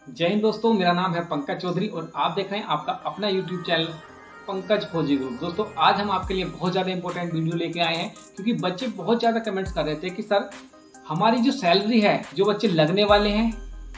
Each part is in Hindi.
जय हिंद दोस्तों, मेरा नाम है पंकज चौधरी और आप देख रहे हैं आपका अपना YouTube चैनल पंकज फौजी ग्रुप। दोस्तों, आज हम आपके लिए बहुत ज़्यादा इंपॉर्टेंट वीडियो लेके आए हैं क्योंकि बच्चे बहुत ज़्यादा कमेंट्स कर रहे थे कि सर हमारी जो सैलरी है, जो बच्चे लगने वाले हैं,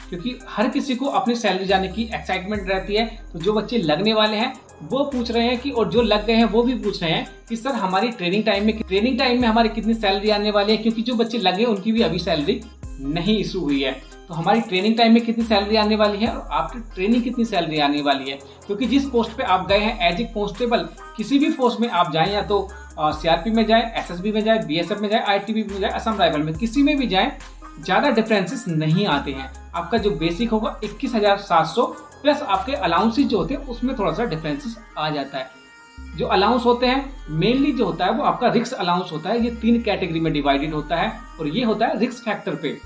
क्योंकि हर किसी को अपनी सैलरी जाने की एक्साइटमेंट रहती है, तो जो बच्चे लगने वाले हैं वो पूछ रहे हैं कि, और जो लग गए हैं वो भी पूछ रहे हैं कि सर हमारी ट्रेनिंग टाइम में हमारी कितनी सैलरी आने वाली है, क्योंकि जो बच्चे लगे उनकी भी अभी सैलरी नहीं इशू हुई है। तो हमारी ट्रेनिंग टाइम में कितनी सैलरी आने वाली है और आफ्टर ट्रेनिंग कितनी सैलरी आने वाली है, क्योंकि जिस पोस्ट पे आप गए हैं एज ए कांस्टेबल, किसी भी फोर्स में आप जाएं, या तो सीआरपी में जाएं, एसएसबी में जाएं, बीएसएफ में जाएं, आईटीबीपी में जाएं, असम राइफल में, किसी में भी जाएं, ज़्यादा डिफरेंसेस नहीं आते हैं। आपका जो बेसिक होगा 21,700 प्लस आपके अलाउंसेज जो होते हैं उसमें थोड़ा सा डिफरेंसेस आ जाता है। जो अलाउंस होते हैं मेनली जो होता है वो आपका रिस्क अलाउंस होता है। ये 3 कैटेगरी में डिवाइडेड होता है और ये होता है रिस्क फैक्टर पे।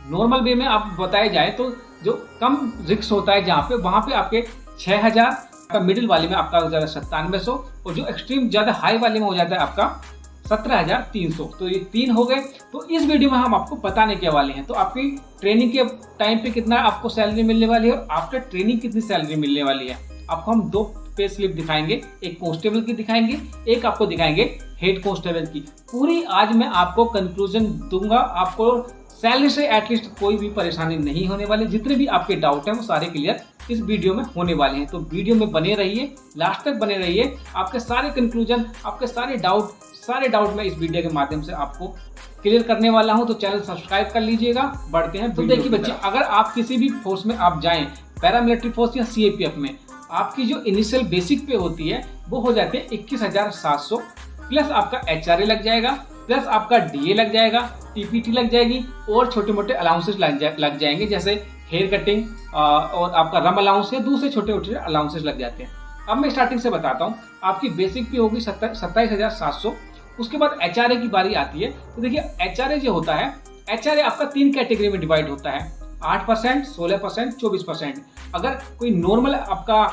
नॉर्मल वे में आप बताया जाए तो जो कम रिस्क होता है जहाँ पे, वहाँ पे आपके 6,000 का, मिडिल वाले में आपका हो जाएगा 9700 और जो एक्सट्रीम ज़्यादा हाई वाले में हो जाता है आपका 17,300। तो ये 3 हो गए। तो इस वीडियो में हम आपको बताने के वाले हैं तो आपकी ट्रेनिंग के टाइम पे कितना आपको सैलरी मिलने वाली है और आफ्टर ट्रेनिंग कितनी सैलरी मिलने वाली है। आपको हम 2 पे स्लिप दिखाएंगे, एक कांस्टेबल की दिखाएंगे, एक आपको दिखाएंगे हेड कांस्टेबल की। पूरी आज मैं आपको कंक्लूजन दूंगा, आपको सैलरी से एटलीस्ट कोई भी परेशानी नहीं होने वाली। जितने भी आपके डाउट हैं वो सारे क्लियर इस वीडियो में होने वाले हैं। तो वीडियो में बने रहिए, लास्ट तक बने रहिए। आपके सारे कंक्लूजन, आपके सारे डाउट मैं इस वीडियो के माध्यम से आपको क्लियर करने वाला हूं। तो चैनल सब्सक्राइब कर लीजिएगा। बढ़ते हैं। तो देखिए बच्चे, अगर आप किसी भी फोर्स में आप जाएं, पैरामिलिट्री फोर्स या सीएपीएफ में, आपकी जो इनिशियल बेसिक पे होती है वो हो जाते हैं 21,700 प्लस आपका एचआरए लग जाएगा, प्लस आपका डीए लग जाएगा, टीपीटी लग जाएगी और छोटे मोटे अलाउंसेस लग जाएंगे, जैसे हेयर कटिंग और आपका रम अलाउंस या दूसरे छोटे छोटे अलाउंसेस लग जाते हैं। अब मैं स्टार्टिंग से बताता हूँ। आपकी बेसिक पे होगी 27,700। उसके बाद एचआरए की बारी आती है। तो देखिए एचआरए जो होता है, एचआरए आपका 3 कैटेगरी में डिवाइड होता है, 8%, 16%, 24%। अगर कोई नॉर्मल आपका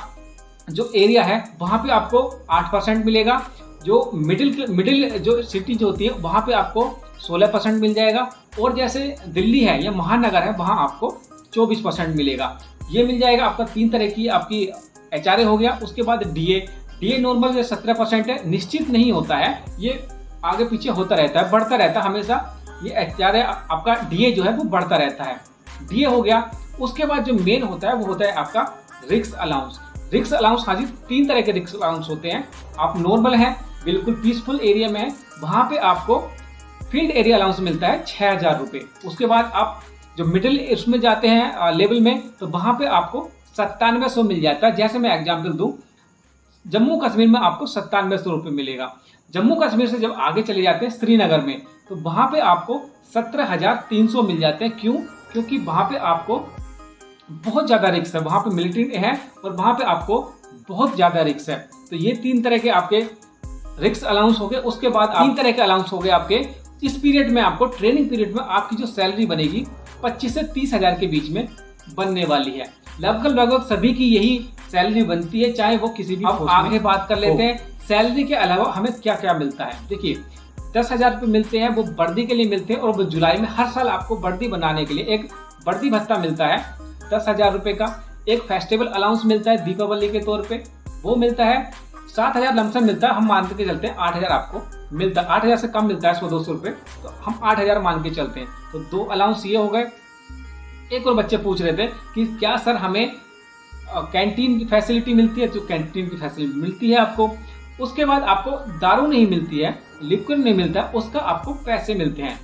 जो एरिया है वहां पे आपको 8% मिलेगा। जो मिडिल जो सिटी जो होती है वहां पे आपको 16% मिल जाएगा, और जैसे दिल्ली है या महानगर है वहां आपको 24% मिलेगा। ये मिल जाएगा। आपका 3 तरह की आपकी एचआरए हो गया। उसके बाद डीए नॉर्मल जो 17% है, निश्चित नहीं होता है, ये आगे पीछे होता रहता है, बढ़ता रहता है हमेशा। ये एचआरए आपका डीए जो है वो बढ़ता रहता है। डीए हो गया। उसके बाद जो मेन होता है वो होता है आपका रिस्क अलाउंस। रिस्क अलाउंस, हाँ जी, 3 तरह के रिस्क अलाउंस होते हैं। आप नॉर्मल है, बिल्कुल पीसफुल एरिया में है, वहां पे आपको फील्ड एरिया अलाउंस मिलता है 6,000 रुपये। उसके बाद आप जो मिडिल इसमें जाते हैं लेवल में, तो वहां पे आपको 9700 मिल जाता है। जैसे मैं एग्जाम्पल दूं, जम्मू कश्मीर में आपको 9700 रुपये मिलेगा। जम्मू कश्मीर से जब आगे चले जाते हैं श्रीनगर में, तो वहां पे आपको 17,300 मिल जाते हैं। क्यों? क्योंकि वहां पे आपको बहुत ज्यादा रिस्क है, वहां पे मिलिट्री है और वहां पे आपको बहुत ज्यादा रिस्क है। तो ये 3 तरह के आपके रिस्क अलाउंस हो गए। उसके बाद 3 तरह के अलाउंस हो गए आपके। इस पीरियड में आपको, ट्रेनिंग पीरियड में आपकी जो सैलरी बनेगी 25 से 30,000 के बीच में बनने वाली है। लगभग सभी की यही सैलरी बनती है, चाहे वो किसी भी। अब आगे बात कर लेते हैं सैलरी के अलावा हमें क्या क्या मिलता है। देखिए 10,000 रुपये मिलते हैं, वो वर्दी के लिए मिलते हैं, और वो जुलाई में हर साल आपको वर्दी बनाने के लिए एक वर्दी भत्ता मिलता है 10,000 रुपये का। एक फेस्टिवल अलाउंस मिलता है दीपावली के तौर पे, वो मिलता है। 7,000 लमसम मिलता है। हम मान के चलते हैं 8,000 आपको मिलता है। 8,000 से कम मिलता है 100-200 रुपये, तो हम 8,000 मान के चलते हैं। तो 2 अलाउंस ये हो गए। एक और बच्चे पूछ रहे थे कि क्या सर हमें कैंटीन की फैसिलिटी मिलती है, तो कैंटीन की फैसिलिटी मिलती है आपको। उसके बाद आपको दारू नहीं मिलती है, लिक्विड नहीं मिलता, उसका आपको पैसे मिलते हैं।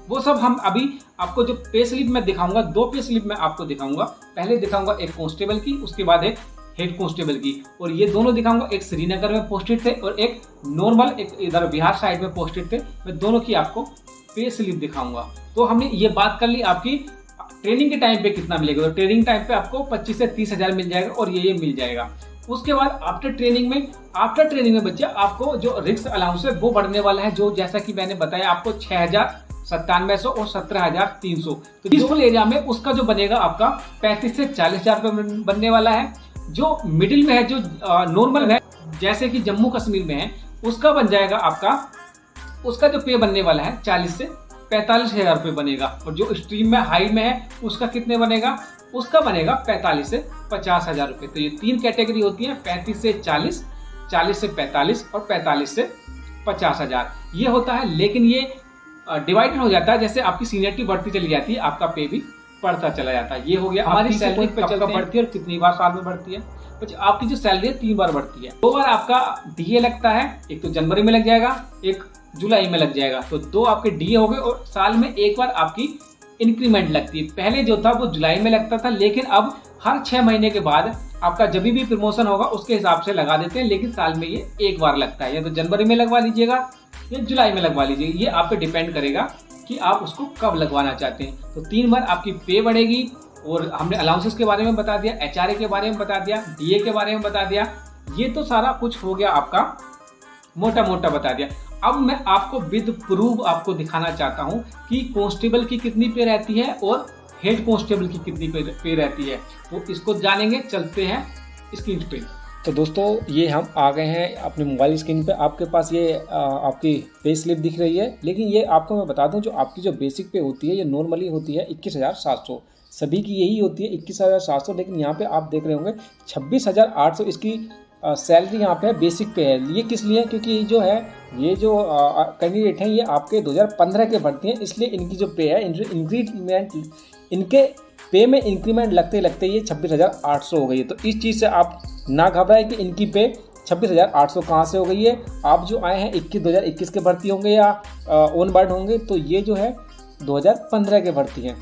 वो सब हम अभी आपको जो पे स्लिप में दिखाऊंगा, 2 पे स्लिप में आपको दिखाऊंगा। पहले दिखाऊंगा एक कांस्टेबल की, उसके बाद एक हेड कांस्टेबल की, और ये दोनों दिखाऊंगा। एक श्रीनगर में पोस्टेड थे और एक नॉर्मल, एक इधर बिहार साइड में पोस्टेड थे। मैं दोनों की आपको पे स्लिप दिखाऊंगा। तो हमने ये बात कर ली आपकी ट्रेनिंग के टाइम पे कितना मिलेगा। तो ट्रेनिंग टाइम पे आपको 25 से 30,000 मिल जाएगा और ये मिल जाएगा। उसके बाद आफ्टर ट्रेनिंग में बच्चे आपको जो रिस्क अलाउंस है वो बढ़ने वाला है, जो जैसा कि मैंने बताया आपको 6,9700 और 17,300। तो पीसफुल एरिया में उसका जो बनेगा आपका 35 से 40,000 रुपये बनने वाला है। जो मिडिल में है, जो नॉर्मल है, जैसे कि जम्मू कश्मीर में है, उसका बन जाएगा आपका, उसका जो पे बनने वाला है 40 से 45,000 रुपये बनेगा। और जो स्ट्रीम में हाई में है उसका कितने बनेगा, उसका बनेगा 45 से 50,000 रुपये। तो ये 3 कैटेगरी होती है, 35 से 40, 40 से 45 और 45 से 50,000 ये होता है। लेकिन ये डिवाइडेड हो जाता है, जैसे आपकी सीनियरिटी बढ़ती चली जाती है, आपका पे भी बढ़ता चला जाता है। ये हो गया हमारी सैलरी कब बढ़ती है और कितनी बार साल में बढ़ती है। तो आपकी जो सैलरी है 3 बार बढ़ती है। 2 बार आपका डीए लगता है, एक तो जनवरी में लग जाएगा, एक जुलाई में लग जाएगा। तो 2 आपके डीए हो गए और साल में 1 बार आपकी इंक्रीमेंट लगती है। पहले जो था वो जुलाई में लगता था, लेकिन अब हर 6 महीने के बाद आपका जब भी प्रमोशन होगा उसके हिसाब से लगा देते हैं, लेकिन साल में ये 1 बार लगता है। या तो जनवरी में लगवा लीजिएगा या जुलाई में लगवा लीजिएगा, ये आप पे डिपेंड करेगा कि आप उसको कब लगवाना चाहते हैं। तो 3 बार आपकी पे बढ़ेगी। और हमने अलाउंसेस के बारे में बता दिया, एचआरए के बारे में बता दिया, डीए के बारे में बता दिया। ये तो सारा कुछ हो गया आपका, मोटा मोटा बता दिया। अब मैं आपको विद प्रूफ आपको दिखाना चाहता हूं कि कांस्टेबल की कितनी पे रहती है और हेड कांस्टेबल की कितनी पे रहती है। तो इसको जानेंगे, चलते हैं स्क्रीन पे। तो दोस्तों ये हम आ गए हैं अपने मोबाइल स्क्रीन पे। आपके पास ये आपकी पे स्लिप दिख रही है, लेकिन ये आपको मैं बता दूं, जो आपकी जो बेसिक पे होती है ये नॉर्मली होती है 21,700, सभी की यही होती है 21,700। लेकिन यहाँ पे आप देख रहे होंगे 26,800 इसकी सैलरी यहाँ पे बेसिक पे है। ये किस लिए? क्योंकि ये जो कैंडिडेट हैं ये आपके 2015 के भर्ती हैं, इसलिए इनकी जो पे है इंक्रीमेंट, इनके पे में इंक्रीमेंट लगते लगते ये 26,800 हो गई है। तो इस चीज़ से आप ना घबराएं कि इनकी पे 26,800 कहाँ से हो गई है। आप जो आए हैं 2021 के भर्ती होंगे या ऑन बोर्ड होंगे, तो ये जो है 2015 के भर्ती हैं।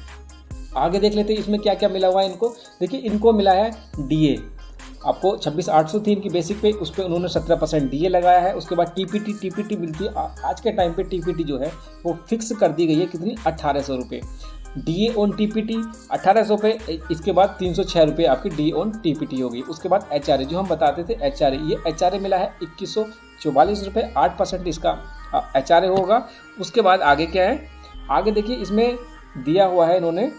आगे देख लेते हैं इसमें क्या क्या मिला हुआ है इनको। देखिए इनको मिला है डीए, आपको 26,800 थी इनकी बेसिक पे, उस पर उन्होंने 17% डीए लगाया है। उसके बाद टीपीटी मिलती है। आज के टाइम पे टीपीटी जो है वो फिक्स कर दी गई है, कितनी? 1,800 रुपये डीए ऑन टीपीटी, 1,800 पे। इसके बाद 306 रुपये आपकी डी ऑन टीपीटी होगी। उसके बाद एचआरए, जो हम बताते थे एचआरए, ये एचआरए मिला है 2144 रुपये, 8% इसका एचआरए होगा। उसके बाद आगे क्या है, आगे देखिए इसमें दिया हुआ है इन्होंने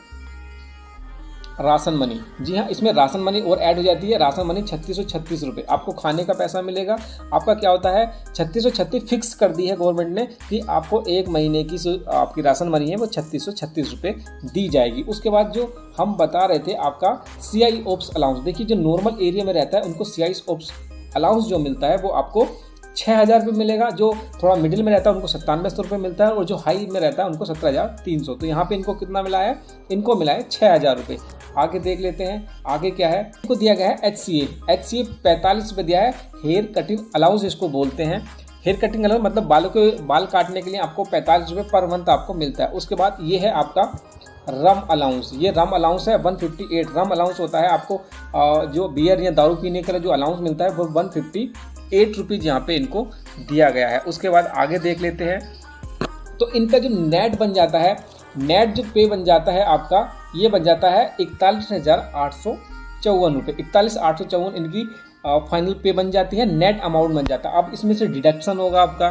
राशन मनी। जी हाँ, इसमें राशन मनी और ऐड हो जाती है। राशन मनी 3636 रुपये आपको खाने का पैसा मिलेगा। आपका क्या होता है 3636 फिक्स कर दी है गवर्नमेंट ने कि आपको 1 महीने की जो आपकी राशन मनी है वो 3636 रुपये दी जाएगी। उसके बाद जो हम बता रहे थे आपका CI ऑप्स अलाउंस, देखिए जो नॉर्मल एरिया में रहता है उनको CI ऑप्स अलाउंस जो मिलता है वो आपको 6,000 रुपये मिलेगा। जो थोड़ा मिडिल में रहता है उनको 9700 रुपये मिलता है और जो हाई में रहता है उनको 17,300। तो यहाँ पे इनको कितना मिला है? इनको मिला है 6,000 रुपये। आगे देख लेते हैं आगे क्या है। इनको दिया गया है HCA 45 रुपये दिया है। हेयर कटिंग अलाउंस इसको बोलते हैं। हेयर कटिंग अलाउंस मतलब बाल काटने के लिए आपको 45 रुपये पर मंथ आपको मिलता है। उसके बाद ये है आपका रम अलाउंस, ये रम अलाउंस है 158 रम अलाउंस होता है आपको। जो बियर या दारू पीने के लिए जो अलाउंस मिलता है वो 158 रुपीज़ यहाँ पे इनको दिया गया है। उसके बाद आगे देख लेते हैं। तो इनका जो नेट बन जाता है, नेट जो पे बन जाता है आपका, ये बन जाता है 41,854 रुपये। 41,854 इनकी फाइनल पे बन जाती है, नेट अमाउंट बन जाता है। अब इसमें से डिडक्शन होगा आपका,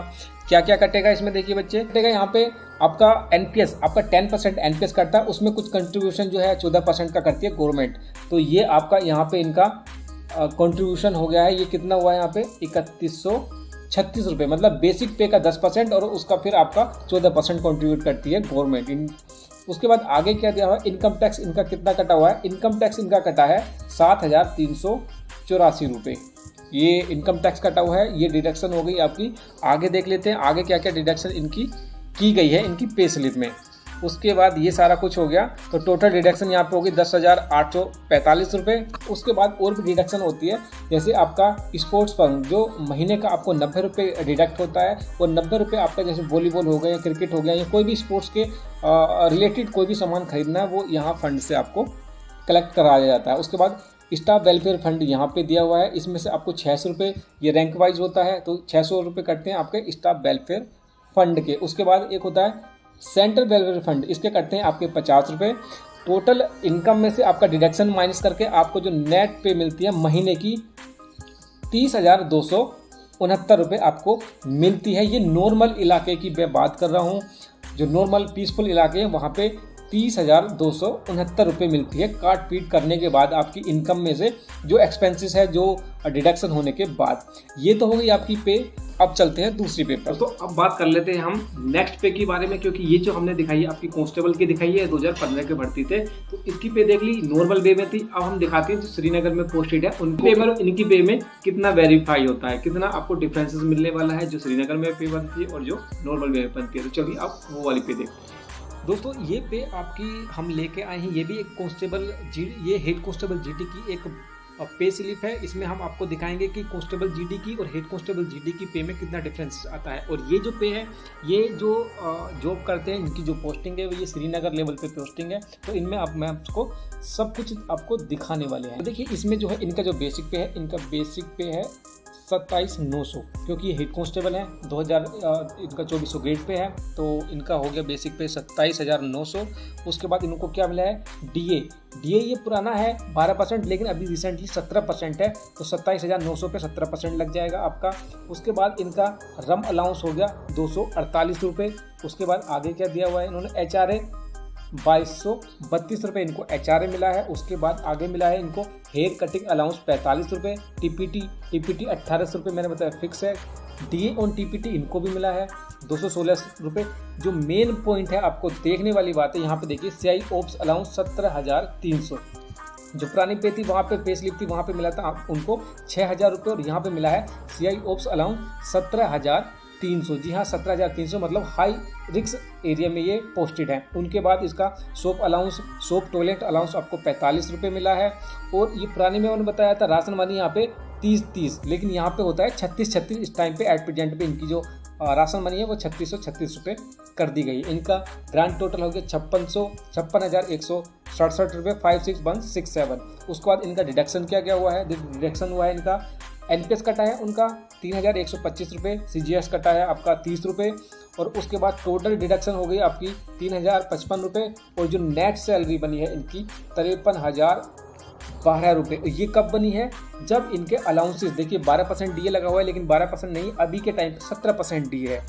क्या क्या कटेगा इसमें देखिए बच्चे। कटेगा यहाँ पे आपका एनपीएस, आपका 10% एनपीएस कटता है, उसमें कुछ कंट्रीब्यूशन जो है 14% का करती है गवर्नमेंट। तो ये आपका यहाँ पे इनका कंट्रीब्यूशन हो गया है। ये कितना हुआ है यहाँ पे 3136 रुपये, मतलब बेसिक पे का 10% और उसका फिर आपका 14% कंट्रीब्यूट करती है गवर्नमेंट। उसके बाद आगे क्या दिया हुआ है, इनकम टैक्स इनका कितना कटा हुआ है। इनकम टैक्स इनका कटा है 7,384 रुपये, ये इनकम टैक्स कटा हुआ है। ये डिडक्शन हो गई आपकी। आगे देख लेते हैं आगे क्या क्या डिडक्शन इनकी की गई है इनकी पे स्लिप में। उसके बाद ये सारा कुछ हो गया। तो टोटल डिडक्शन यहाँ पे होगी 10,845 रुपये। उसके बाद और भी डिडक्शन होती है, जैसे आपका स्पोर्ट्स फंड जो महीने का आपको 90 रुपये डिडक्ट होता है। और 90 रुपये आपका जैसे वॉलीबॉल हो गया, क्रिकेट हो गया, या कोई भी स्पोर्ट्स के रिलेटेड कोई भी सामान खरीदना है वो यहाँ फंड से आपको कलेक्ट कराया जाता है। उसके बाद स्टाफ वेलफेयर फंड यहाँ पे दिया हुआ है, इसमें से आपको 600 रुपये, ये रैंक वाइज होता है तो 600 रुपये कटते हैं आपके स्टाफ वेलफेयर फंड के। उसके बाद एक होता है सेंट्रल वेलफेयर फंड, इसके कटते हैं आपके 50 रुपये। टोटल इनकम में से आपका डिडक्शन माइनस करके आपको जो नेट पे मिलती है महीने की 30,269 रुपये आपको मिलती है। ये नॉर्मल इलाके की मैं बात कर रहा हूँ, जो नॉर्मल पीसफुल इलाके हैं वहाँ पे 30,269 रुपये मिलती है काट पीट करने के बाद आपकी इनकम में से जो एक्सपेंसेस है, जो डिडक्शन होने के बाद। ये तो हो गई आपकी पे। अब चलते हैं दूसरी पे पर। तो अब बात कर लेते हैं हम नेक्स्ट पे के बारे में, क्योंकि ये जो हमने दिखाई है आपकी कांस्टेबल की दिखाई है 2015 के भर्ती थे, तो इसकी पे देख ली नॉर्मल वे में थी। अब हम दिखाते हैं जो श्रीनगर में पोस्टेड है उनकी पे में, इनकी पे में कितना वेरीफाई होता है, कितना आपको डिफरेंसेस मिलने वाला है जो श्रीनगर में पे बनती है और जो नॉर्मल वे में बनती है। तो चलिए आप वो वाली पे देखते हैं। दोस्तों ये पे आपकी हम लेके आए हैं, ये भी एक कांस्टेबल ये हेड कांस्टेबल जीडी की एक पे स्लिप है। इसमें हम आपको दिखाएंगे कि कांस्टेबल जीडी की और हेड कांस्टेबल जीडी की पे में कितना डिफरेंस आता है। और ये जो पे है, ये जो जॉब करते हैं इनकी जो पोस्टिंग है वो ये श्रीनगर लेवल पे पोस्टिंग है। तो इनमें अब मैं आपको सब कुछ आपको दिखाने वाले हैं। तो देखिए इसमें जो है इनका जो बेसिक पे है, इनका बेसिक पे है 27,900, क्योंकि ये हेड कांस्टेबल है 2000 इनका 2400 ग्रेड पे है, तो इनका हो गया बेसिक पे 27,900। उसके बाद इनको क्या मिला है डीए ये पुराना है 12%, लेकिन अभी रिसेंटली 17% है, तो 27,900 पे 17% लग जाएगा आपका। उसके बाद इनका रम अलाउंस हो गया 248 रुपये। उसके बाद आगे क्या दिया हुआ है इन्होंने HRA 2232 रुपये इनको HRA मिला है। उसके बाद आगे मिला है इनको हेयर कटिंग अलाउंस 45 रुपये, टीपीटी 1800 रुपये मैंने बताया फिक्स है। डीए ऑन टीपीटी इनको भी मिला है 216 रुपये। जो मेन पॉइंट है आपको देखने वाली बात है यहाँ पे देखिए, CI ऑप्स अलाउंस 17,300। जो पुरानी पे थी वहाँ पे पे स्लिप थी वहाँ पे मिला था उनको 6,000 रुपये, और यहाँ पे मिला है CI ऑप्स अलाउंस 17,300। जी हाँ 17,300, मतलब हाई रिस्क एरिया में ये पोस्टेड है। उनके बाद इसका सोप टॉयलेट अलाउंस आपको 45 रुपये मिला है। और ये पुराने में मैंने बताया था राशन मनी यहाँ पे 30, लेकिन यहाँ पे होता है 36 इस टाइम पे एट प्रेजेंट पे इनकी जो राशन मनी है वो 3636 रुपये कर दी गई। इनका ग्रांड टोटल हो गया 56,167 रुपये 56,167। उसके बाद इनका डिडक्शन क्या हुआ है, डिडक्शन हुआ है इनका NPS कटा है उनका 3,125 रुपये, CGS कटा है आपका 30 रुपये, और उसके बाद टोटल डिडक्शन हो गई आपकी 3,055 रुपये। और जो नेट सैलरी बनी है इनकी 53,012 रुपये। ये कब बनी है, जब इनके अलाउंसेस देखिए 12% डीए लगा हुआ है, लेकिन 12% नहीं, अभी के टाइम पे 17% डीए है।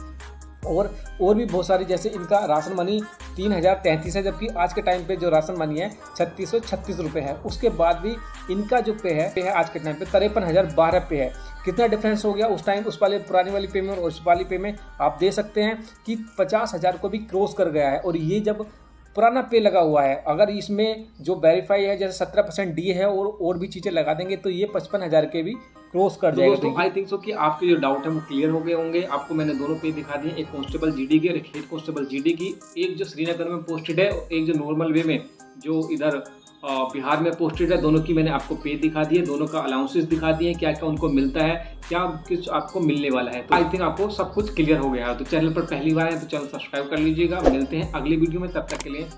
और भी बहुत सारी, जैसे इनका राशन मनी 3,033 है, जबकि आज के टाइम पे जो राशन मनी है 3,636 रुपये है। उसके बाद भी इनका जो पे है आज के टाइम पे 53,012 पे है। कितना डिफरेंस हो गया उस टाइम, उस वाले पुरानी वाली पे में और उस वाली पे में, आप दे सकते हैं कि 50,000 को भी क्रॉस कर गया है। और ये जब पुराना पे लगा हुआ है, अगर इसमें जो वेरीफाई है जैसे 17% डी है और भी चीज़ें लगा देंगे तो ये 55,000 के भी क्रॉस कर जाएगा। तो आई थिंक सो कि आपके जो डाउट है वो क्लियर हो गए होंगे। आपको मैंने दोनों पे दिखा दिए, एक कांस्टेबल जीडी की और एक हेड कांस्टेबल जीडी की, एक जो श्रीनगर में पोस्टेड है और एक जो नॉर्मल वे में जो इधर बिहार में पोस्टेड है। दोनों की मैंने आपको पे दिखा दिए, दोनों का अलाउंसेस दिखा दिए, क्या क्या उनको मिलता है, क्या कुछ आपको मिलने वाला है। तो आई थिंक आपको सब कुछ क्लियर हो गया है। तो चैनल पर पहली बार है तो चैनल सब्सक्राइब कर लीजिएगा। मिलते हैं अगली वीडियो में, तब तक के लिए।